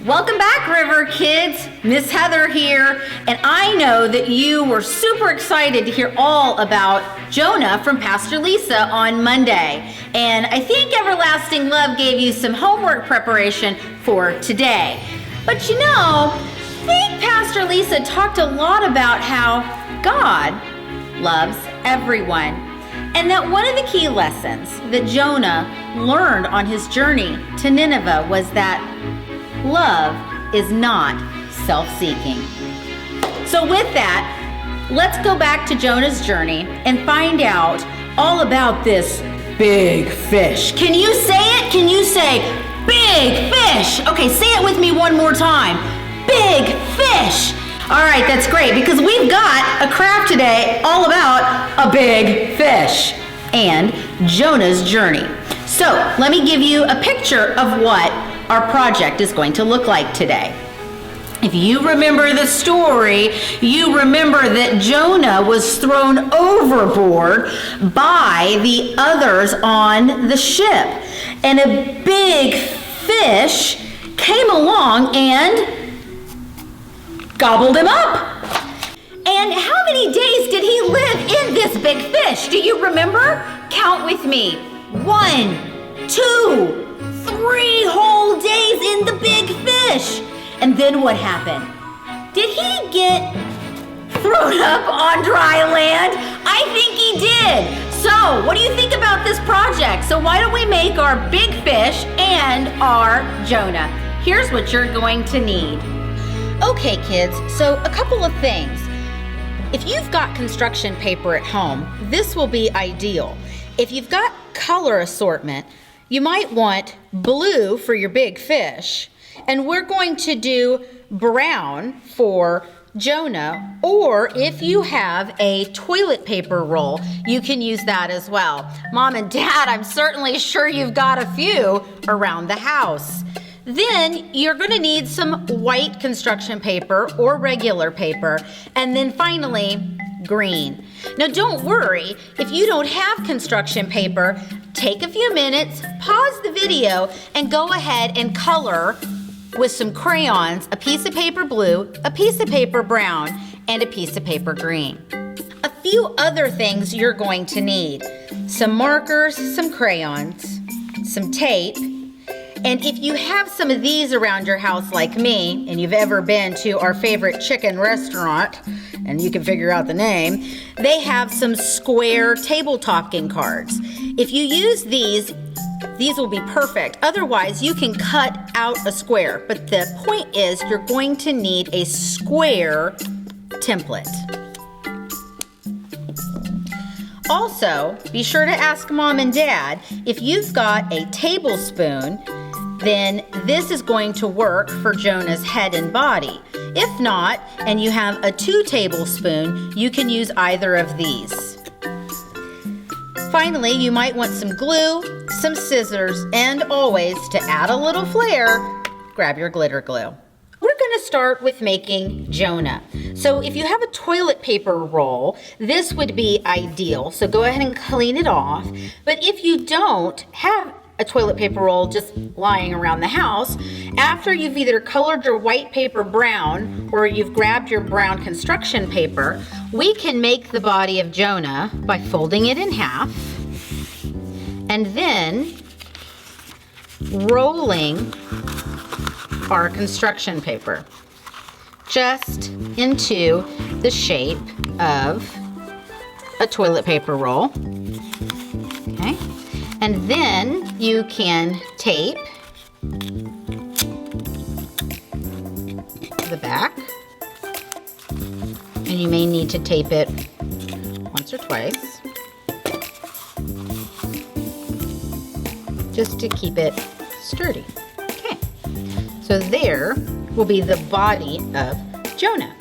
Welcome back, River Kids. Miss Heather here, and I know that you were super excited to hear all about Jonah from Pastor Lisa on Monday. And I think Everlasting Love gave you some homework preparation for today. But you know, I think Pastor Lisa talked a lot about how God loves everyone. And that one of the key lessons that Jonah learned on his journey to Nineveh was that love is not self-seeking. So with that, let's go back to Jonah's journey and find out all about this big fish. Can you say it? Can you say big fish? Okay, say it with me one more time. Big fish. All right, that's great because we've got a craft today all about a big fish and Jonah's journey. So let me give you a picture of what our project is going to look like today. If you remember the story, you remember that Jonah was thrown overboard by the others on the ship. And a big fish came along and gobbled him up. And how many days did he live in this big fish? Do you remember? Count with me. 1, 2, 3 whole days in the big fish. And then what happened? Did he get thrown up on dry land? I think he did. So what do you think about this project? So why don't we make our big fish and our Jonah? Here's what you're going to need. Okay, kids, so a couple of things. If you've got construction paper at home, this will be ideal. If you've got color assortment, you might want blue for your big fish, and we're going to do brown for Jonah, or if you have a toilet paper roll, you can use that as well. Mom and Dad, I'm certainly sure you've got a few around the house. Then you're going to need some white construction paper or regular paper, and then finally, green. Now don't worry, if you don't have construction paper, take a few minutes, pause the video, and go ahead and color with some crayons, a piece of paper blue, a piece of paper brown, and a piece of paper green. A few other things you're going to need: some markers, some crayons, some tape, and if you have some of these around your house like me, and you've ever been to our favorite chicken restaurant, and you can figure out the name, they have some square table talking cards. If you use these will be perfect. Otherwise, you can cut out a square. But the point is, you're going to need a square template. Also, be sure to ask Mom and Dad, if you've got a tablespoon, then this is going to work for Jonah's head and body. If not, and you have a 2 tablespoon, you can use either of these. Finally, you might want some glue, some scissors, and always, to add a little flair, grab your glitter glue. We're going to start with making Jonah. So if you have a toilet paper roll, this would be ideal. So go ahead and clean it off. But if you don't have a toilet paper roll just lying around the house, after you've either colored your white paper brown or you've grabbed your brown construction paper, we can make the body of Jonah by folding it in half and then rolling our construction paper just into the shape of a toilet paper roll. Okay. And then you can tape the back, and you may need to tape it once or twice just to keep it sturdy. Okay, so there will be the body of Jonah.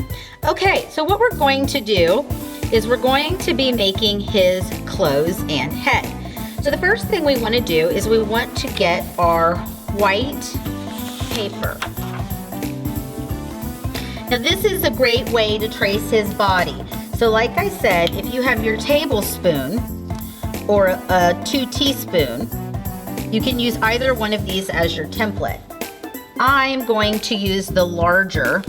Okay, so what we're going to do is we're going to be making his clothes and head. So the first thing we want to do is we want to get our white paper. Now this is a great way to trace his body. So like I said, if you have your tablespoon or a 2 teaspoon, you can use either one of these as your template. I'm going to use the larger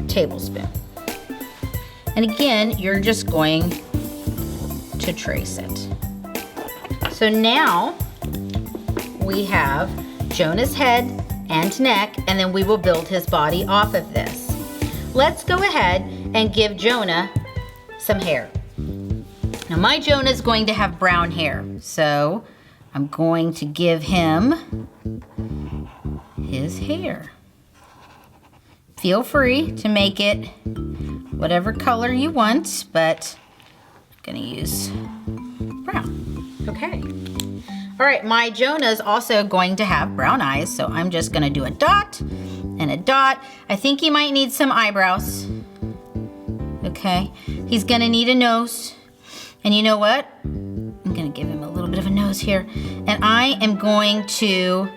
tablespoon. And again, you're just going to trace it. So now we have Jonah's head and neck, and then we will build his body off of this. Let's go ahead and give Jonah some hair. Now my Jonah is going to have brown hair, so I'm going to give him his hair. Feel free to make it whatever color you want, but I'm gonna use brown. Okay. All right, my Jonah is also going to have brown eyes, so I'm just gonna do a dot and a dot. I think he might need some eyebrows. Okay, he's gonna need a nose. And you know what? I'm gonna give him a little bit of a nose here. And I am going to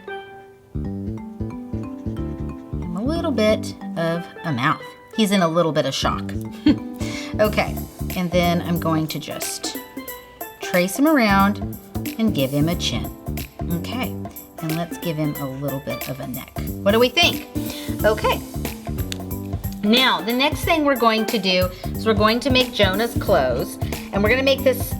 a little bit of a mouth. He's in a little bit of shock. Okay, and then I'm going to just trace him around and give him a chin. Okay, and let's give him a little bit of a neck. What do we think? Okay. Now, the next thing we're going to do is we're going to make Jonah's clothes, and we're gonna make this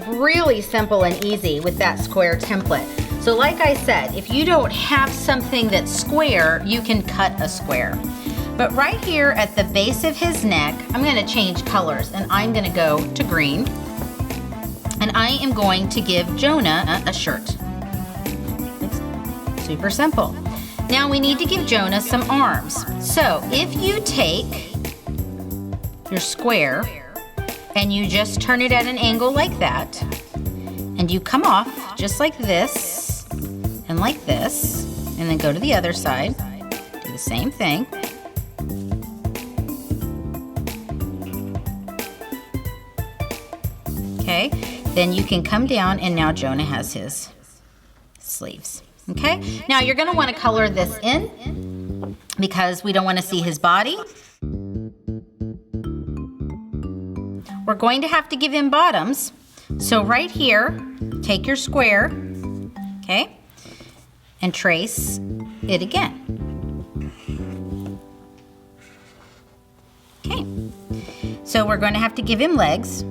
really simple and easy with that square template. So like I said, if you don't have something that's square, you can cut a square. But right here at the base of his neck, I'm gonna change colors, and I'm gonna go to green, and I am going to give Jonah a shirt. It's super simple. Now we need to give Jonah some arms. So if you take your square and you just turn it at an angle like that, and you come off just like this and like this, and then go to the other side, do the same thing. Okay, then you can come down, and now Jonah has his sleeves. Okay, now you're gonna wanna color this in because we don't wanna see his body. We're going to have to give him bottoms. So right here, take your square, okay, and trace it again. Okay, so we're going to have to give him legs.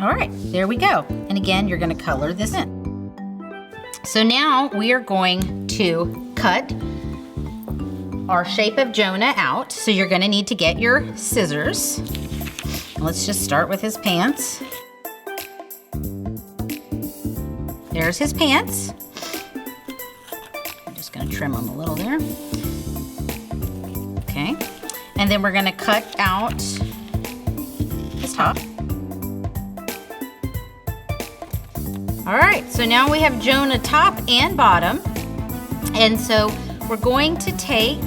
All right, there we go. And again, you're gonna color this in. So now we are going to cut our shape of Jonah out. So you're gonna need to get your scissors. Let's just start with his pants. There's his pants. I'm just gonna trim them a little there. Okay, and then we're gonna cut out his top. All right, so now we have Jonah top and bottom. And so we're going to take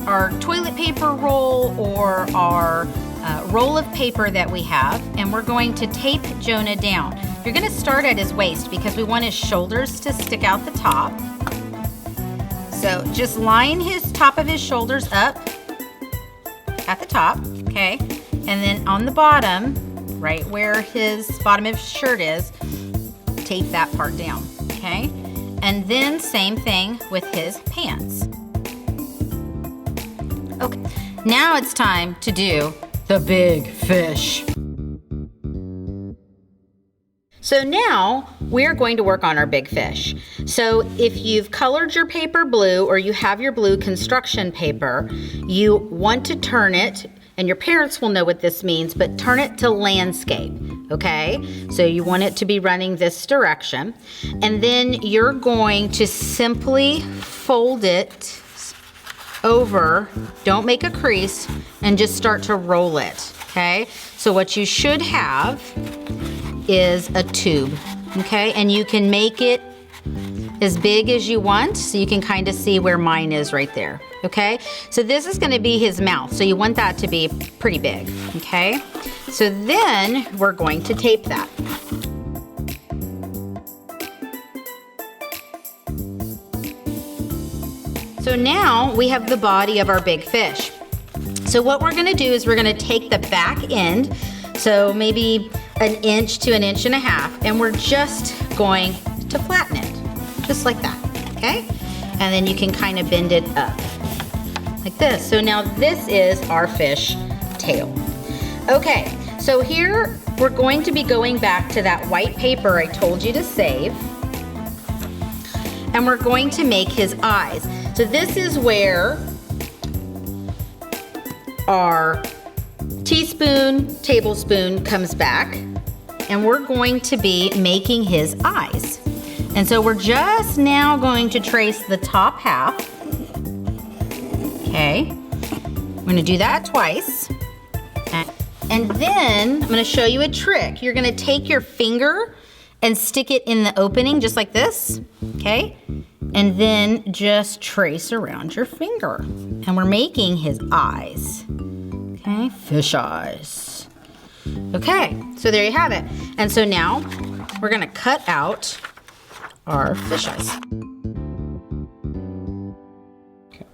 our toilet paper roll or our roll of paper that we have, and we're going to tape Jonah down. You're gonna start at his waist because we want his shoulders to stick out the top. So just line his top of his shoulders up at the top, okay? And then on the bottom, right where his bottom of his shirt is, tape that part down, okay? And then same thing with his pants. Okay, now it's time to do the big fish. So now we're going to work on our big fish. So if you've colored your paper blue or you have your blue construction paper, you want to turn it, and your parents will know what this means, but turn it to landscape, okay? So you want it to be running this direction. And then you're going to simply fold it over, don't make a crease, and just start to roll it, okay? So what you should have is a tube, okay? And you can make it as big as you want, so you can kind of see where mine is right there, okay? So this is gonna be his mouth, so you want that to be pretty big, okay? So then we're going to tape that. So now we have the body of our big fish. So what we're gonna do is we're gonna take the back end, so maybe 1 inch to 1.5 inches, and we're just going to flatten it, just like that, okay? And then you can kind of bend it up like this. So now this is our fish tail. Okay, so here we're going to be going back to that white paper I told you to save, and we're going to make his eyes. So this is where our teaspoon, tablespoon comes back, and we're going to be making his eyes. And so we're just now going to trace the top half. Okay, we're gonna do that twice. And then I'm gonna show you a trick. You're gonna take your finger and stick it in the opening just like this, okay? And then just trace around your finger. And we're making his eyes, okay? Fish eyes. Okay, so there you have it. And so now we're gonna cut out our fish eyes.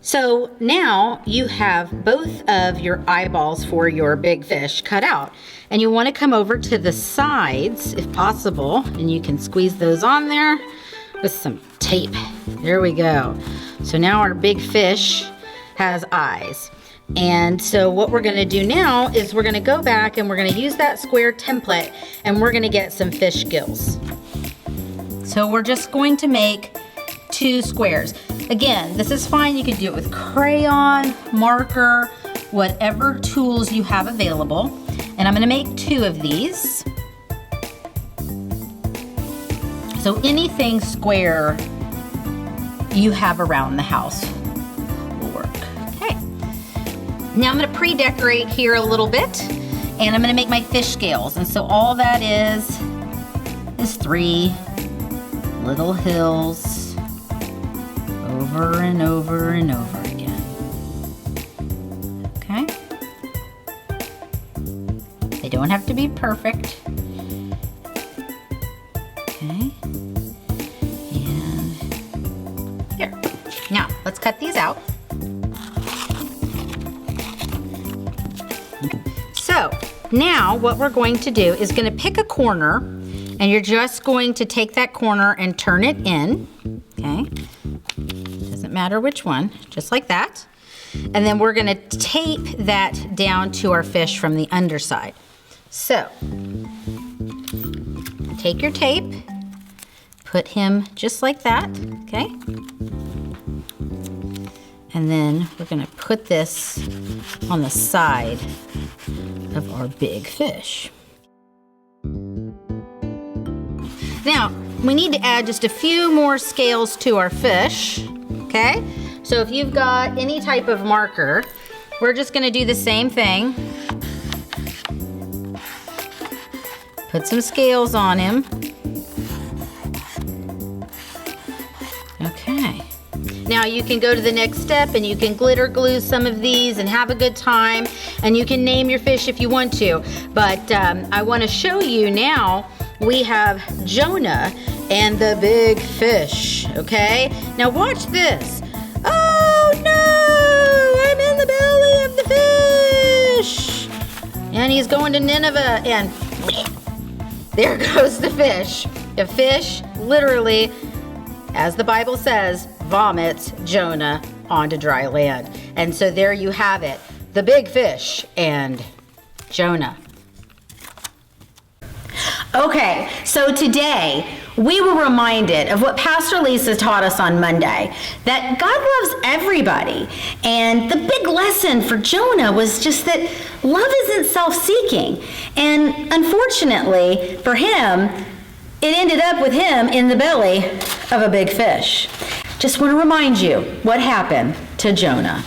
So now you have both of your eyeballs for your big fish cut out, and you want to come over to the sides if possible, and you can squeeze those on there with some tape. There we go. So now our big fish has eyes. And so what we're gonna do now is we're gonna go back and we're gonna use that square template, and we're gonna get some fish gills. So we're just going to make 2 squares. Again, this is fine. You can do it with crayon, marker, whatever tools you have available. And I'm gonna make 2 of these. So anything square you have around the house will work. Okay. Now I'm gonna pre-decorate here a little bit, and I'm gonna make my fish scales. And so all that is 3 little hills over and over and over again. Okay? They don't have to be perfect. Okay? And here. Now, let's cut these out. So, now what we're going to do is going to pick a corner, and you're just going to take that corner and turn it in. Okay? Doesn't matter which one, just like that. And then we're gonna tape that down to our fish from the underside. So, take your tape, put him just like that, okay? And then we're gonna put this on the side of our big fish. Now, we need to add just a few more scales to our fish, okay? So if you've got any type of marker, we're just gonna do the same thing. Put some scales on him. Okay. Now you can go to the next step and you can glitter glue some of these and have a good time, and you can name your fish if you want to. But I wanna show you now, we have Jonah and the big fish, okay? Now watch this. Oh no, I'm in the belly of the fish. And he's going to Nineveh, and there goes the fish. The fish literally, as the Bible says, vomits Jonah onto dry land. And so there you have it, the big fish and Jonah. Okay, so today we were reminded of what Pastor Lisa taught us on Monday, that God loves everybody. And the big lesson for Jonah was just that love isn't self-seeking. And unfortunately for him, it ended up with him in the belly of a big fish. Just want to remind you what happened to Jonah.